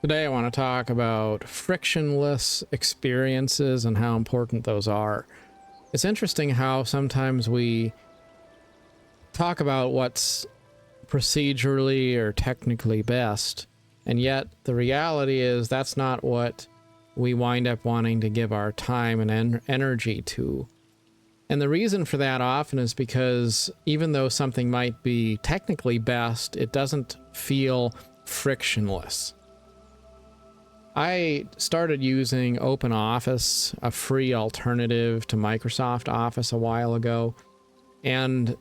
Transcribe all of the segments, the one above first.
Today I want to talk about frictionless experiences and how important those are. It's interesting how sometimes we talk about what's procedurally or technically best, and yet the reality is that's not what we wind up wanting to give our time and energy to. And the reason for that often is because even though something might be technically best, it doesn't feel frictionless. I started using OpenOffice, a free alternative to Microsoft Office, a while ago. And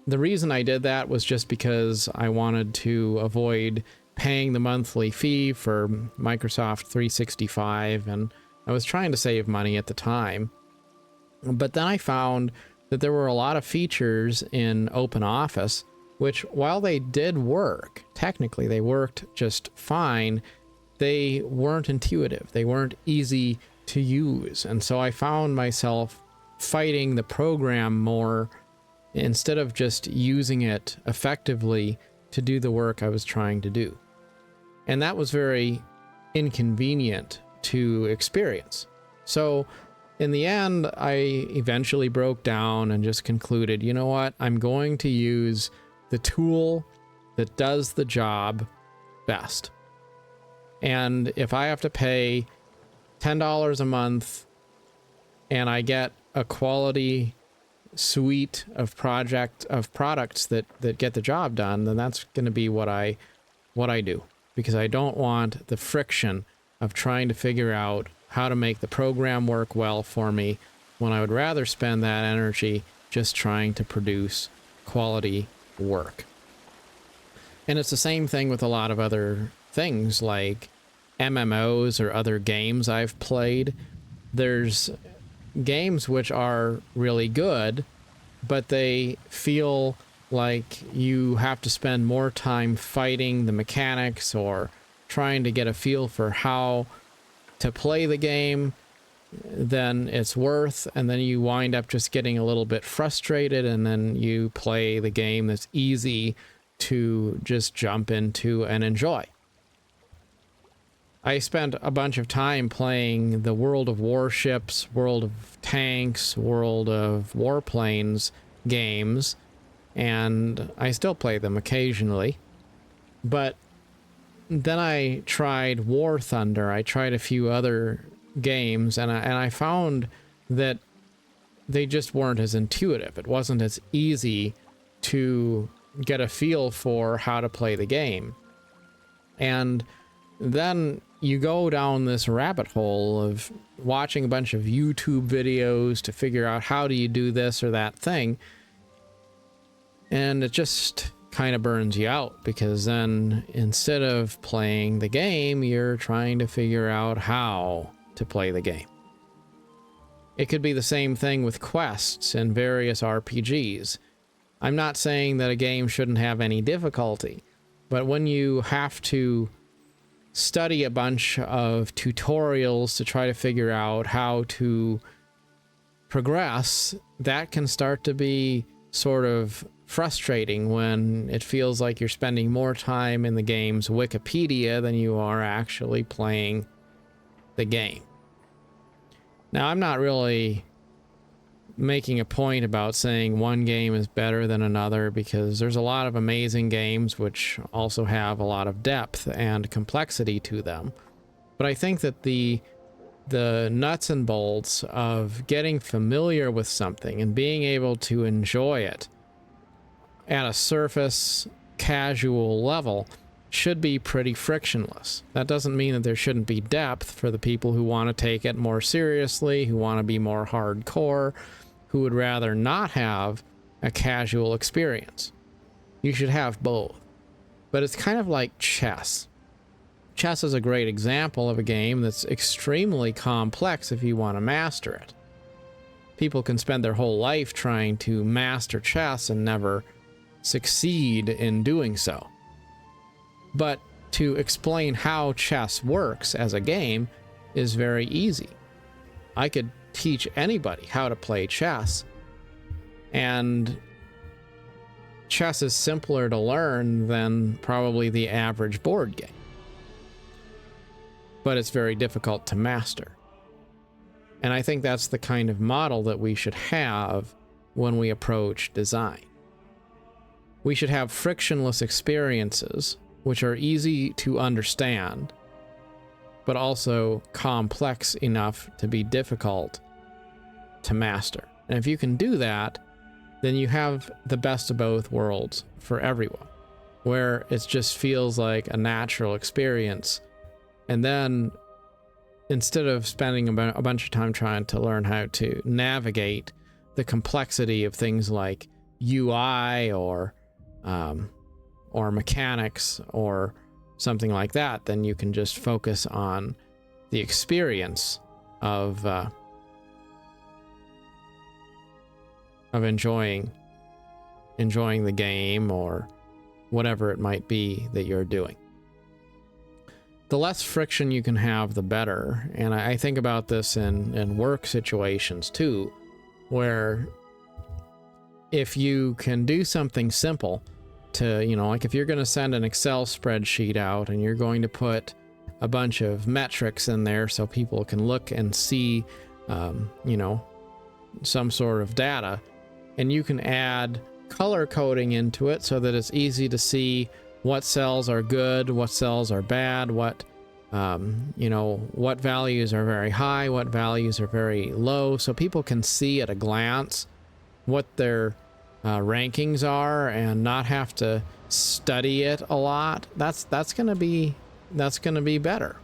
the reason I did that was just because I wanted to avoid paying the monthly fee for Microsoft 365, and I was trying to save money at the time. But then I found that there were a lot of features in OpenOffice, which, while they did work, technically they worked just fine, they weren't intuitive. They weren't easy to use. And so I found myself fighting the program more instead of just using it effectively to do the work I was trying to do. And that was very inconvenient to experience. So in the end, I eventually broke down and just concluded, you know what? I'm going to use the tool that does the job best. And if I have to pay $10 a month and I get a quality suite of products that get the job done, then that's going to be what I do, because I don't want the friction of trying to figure out how to make the program work well for me, when I would rather spend that energy just trying to produce quality work. And it's the same thing with a lot of other things like MMOs or other games I've played. There's games which are really good, but they feel like you have to spend more time fighting the mechanics or trying to get a feel for how to play the game than it's worth, and then you wind up just getting a little bit frustrated, and then you play the game that's easy to just jump into and enjoy. I spent a bunch of time playing the World of Warships, World of Tanks, World of Warplanes games, and I still play them occasionally. But then I tried War Thunder. I tried a few other games, and I found that they just weren't as intuitive. It wasn't as easy to get a feel for how to play the game. And then you go down this rabbit hole of watching a bunch of YouTube videos to figure out how do you do this or that thing. And it just kind of burns you out, because then instead of playing the game, you're trying to figure out how to play the game. It could be the same thing with quests in various RPGs. I'm not saying that a game shouldn't have any difficulty, but when you have to study a bunch of tutorials to try to figure out how to progress, that can start to be sort of frustrating when it feels like you're spending more time in the game's Wikipedia than you are actually playing the game. Now, I'm not really making a point about saying one game is better than another, because there's a lot of amazing games which also have a lot of depth and complexity to them. But I think that the nuts and bolts of getting familiar with something and being able to enjoy it at a surface, casual level should be pretty frictionless. That doesn't mean that there shouldn't be depth for the people who want to take it more seriously, who want to be more hardcore, who would rather not have a casual experience. You should have both. But it's kind of like chess. Chess is a great example of a game that's extremely complex if you want to master it. People can spend their whole life trying to master chess and never succeed in doing so. But to explain how chess works as a game is very easy. I could teach anybody how to play chess, and chess is simpler to learn than probably the average board game. but it's very difficult to master. And I think that's the kind of model that we should have when we approach design. We should have frictionless experiences, which are easy to understand, but also complex enough to be difficult to master. And if you can do that, then you have the best of both worlds for everyone, where it just feels like a natural experience. And then instead of spending a bunch of time trying to learn how to navigate the complexity of things like UI or mechanics or something like that, then you can just focus on the experience of enjoying the game or whatever it might be that you're doing. The less friction you can have, the better. And I think about this in work situations too, where if you can do something simple to, like if you're going to send an Excel spreadsheet out and you're going to put a bunch of metrics in there so people can look and see, some sort of data, and you can add color coding into it so that it's easy to see what cells are good, what cells are bad, what values are very high, what values are very low, so people can see at a glance what their rankings are and not have to study it a lot. That's gonna be better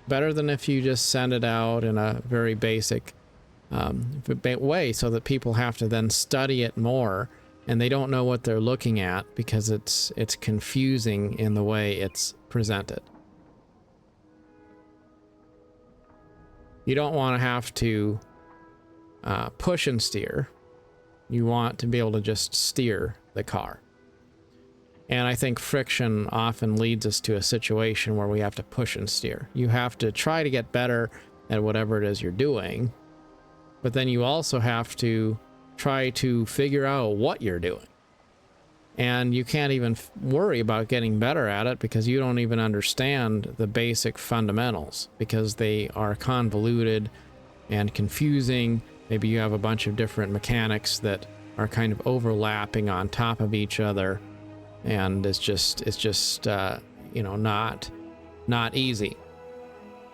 than if you just send it out in a very basic way, so that people have to then study it more and they don't know what they're looking at because it's confusing in the way it's presented. You don't want to have to push and steer. You want to be able to just steer the car. And I think friction often leads us to a situation where we have to push and steer. You have to try to get better at whatever it is you're doing, but then you also have to try to figure out what you're doing. And you can't even worry about getting better at it because you don't even understand the basic fundamentals, because they are convoluted and confusing. Maybe you have a bunch of different mechanics that are kind of overlapping on top of each other, and it's just not easy.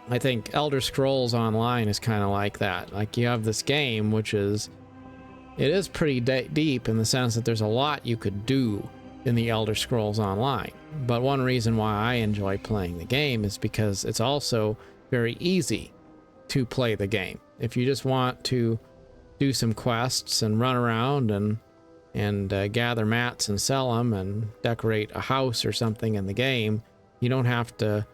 I think Elder Scrolls Online is kind of like that. Like, you have this game which is pretty deep in the sense that there's a lot you could do in the Elder Scrolls Online. But one reason why I enjoy playing the game is because it's also very easy to play the game. If you just want to do some quests and run around and gather mats and sell them and decorate a house or something in the game, you don't have to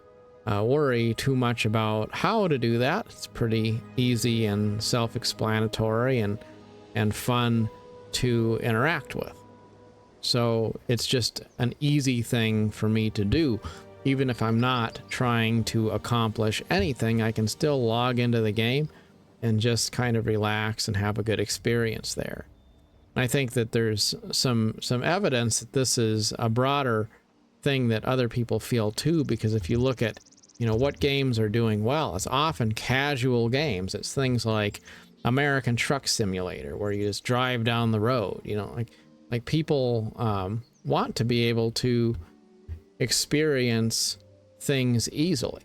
worry too much about how to do that. It's pretty easy and self-explanatory and fun to interact with. So it's just an easy thing for me to do. Even if I'm not trying to accomplish anything, I can still log into the game and just kind of relax and have a good experience there. I think that there's some evidence that this is a broader thing that other people feel too, because if you look at, what games are doing well, it's often casual games. It's things like American Truck Simulator, where you just drive down the road. Like people want to be able to experience things easily,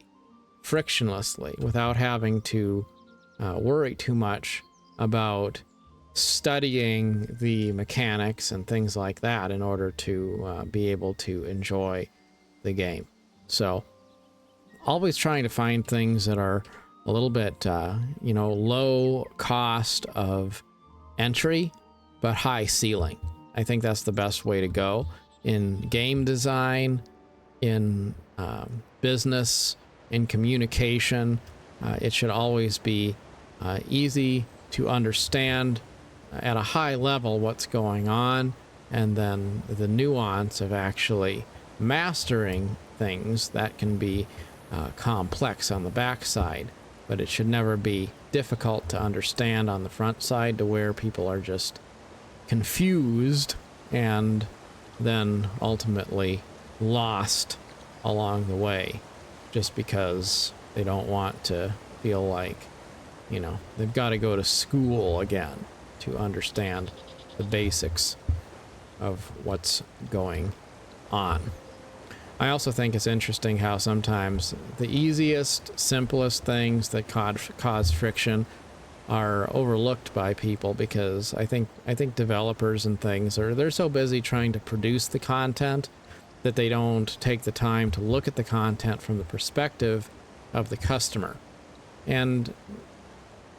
frictionlessly, without having to worry too much about studying the mechanics and things like that in order to be able to enjoy the game. So always trying to find things that are a little bit low cost of entry but high ceiling. I think that's the best way to go in game design, in business, in communication. It should always be easy to understand at a high level what's going on, and then the nuance of actually mastering things that can be complex on the backside, but it should never be difficult to understand on the front side to where people are just confused and then ultimately lost along the way just because they don't want to feel like, they've got to go to school again to understand the basics of what's going on. I also think it's interesting how sometimes the easiest, simplest things that cause friction are overlooked by people, because I think developers and things they're so busy trying to produce the content that they don't take the time to look at the content from the perspective of the customer. And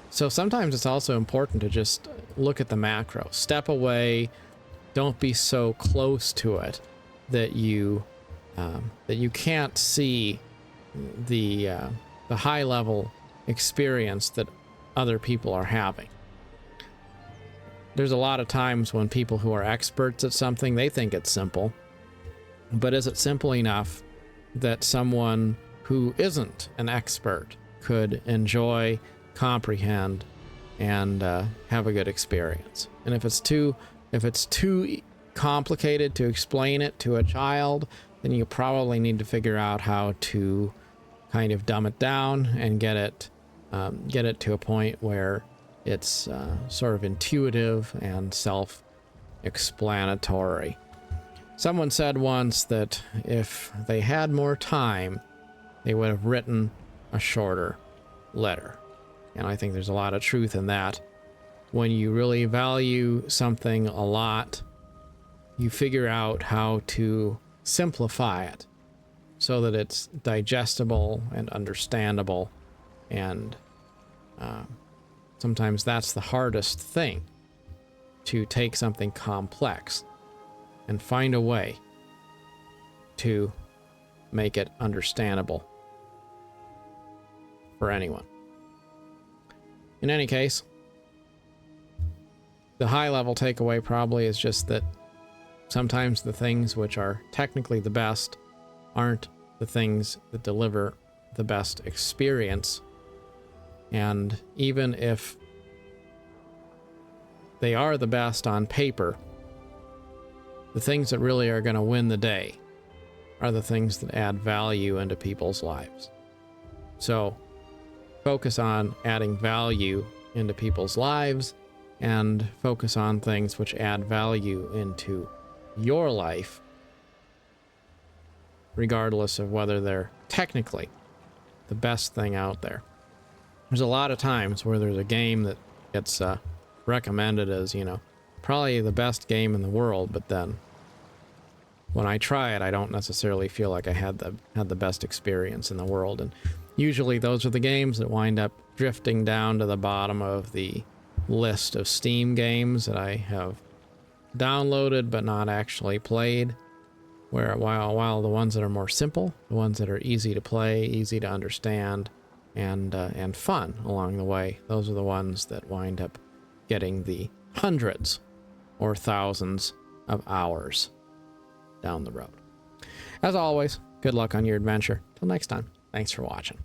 so sometimes it's also important to just look at the macro, step away, don't be so close to it that you can't see the high level experience that other people are having. There's a lot of times when people who are experts at something, they think it's simple, but is it simple enough that someone who isn't an expert could enjoy, comprehend, and have a good experience? And if it's too complicated to explain it to a child, then you probably need to figure out how to kind of dumb it down and get it to a point where it's sort of intuitive and self-explanatory. Someone said once that if they had more time, they would have written a shorter letter. And I think there's a lot of truth in that. When you really value something a lot, you figure out how to simplify it so that it's digestible and understandable. And sometimes that's the hardest thing, to take something complex and find a way to make it understandable for anyone. In any case, the high-level takeaway probably is just that sometimes the things which are technically the best aren't the things that deliver the best experience. And even if they are the best on paper, the things that really are going to win the day are the things that add value into people's lives. So focus on adding value into people's lives, and focus on things which add value into your life, regardless of whether they're technically the best thing out there. There's a lot of times where there's a game that gets recommended as, probably the best game in the world, but then when I try it, I don't necessarily feel like I had the best experience in the world. And usually those are the games that wind up drifting down to the bottom of the list of Steam games that I have downloaded but not actually played. While the ones that are more simple, the ones that are easy to play, easy to understand, and fun along the way, those are the ones that wind up getting the hundreds or thousands of hours down the road. As always, good luck on your adventure. Till next time, thanks for watching.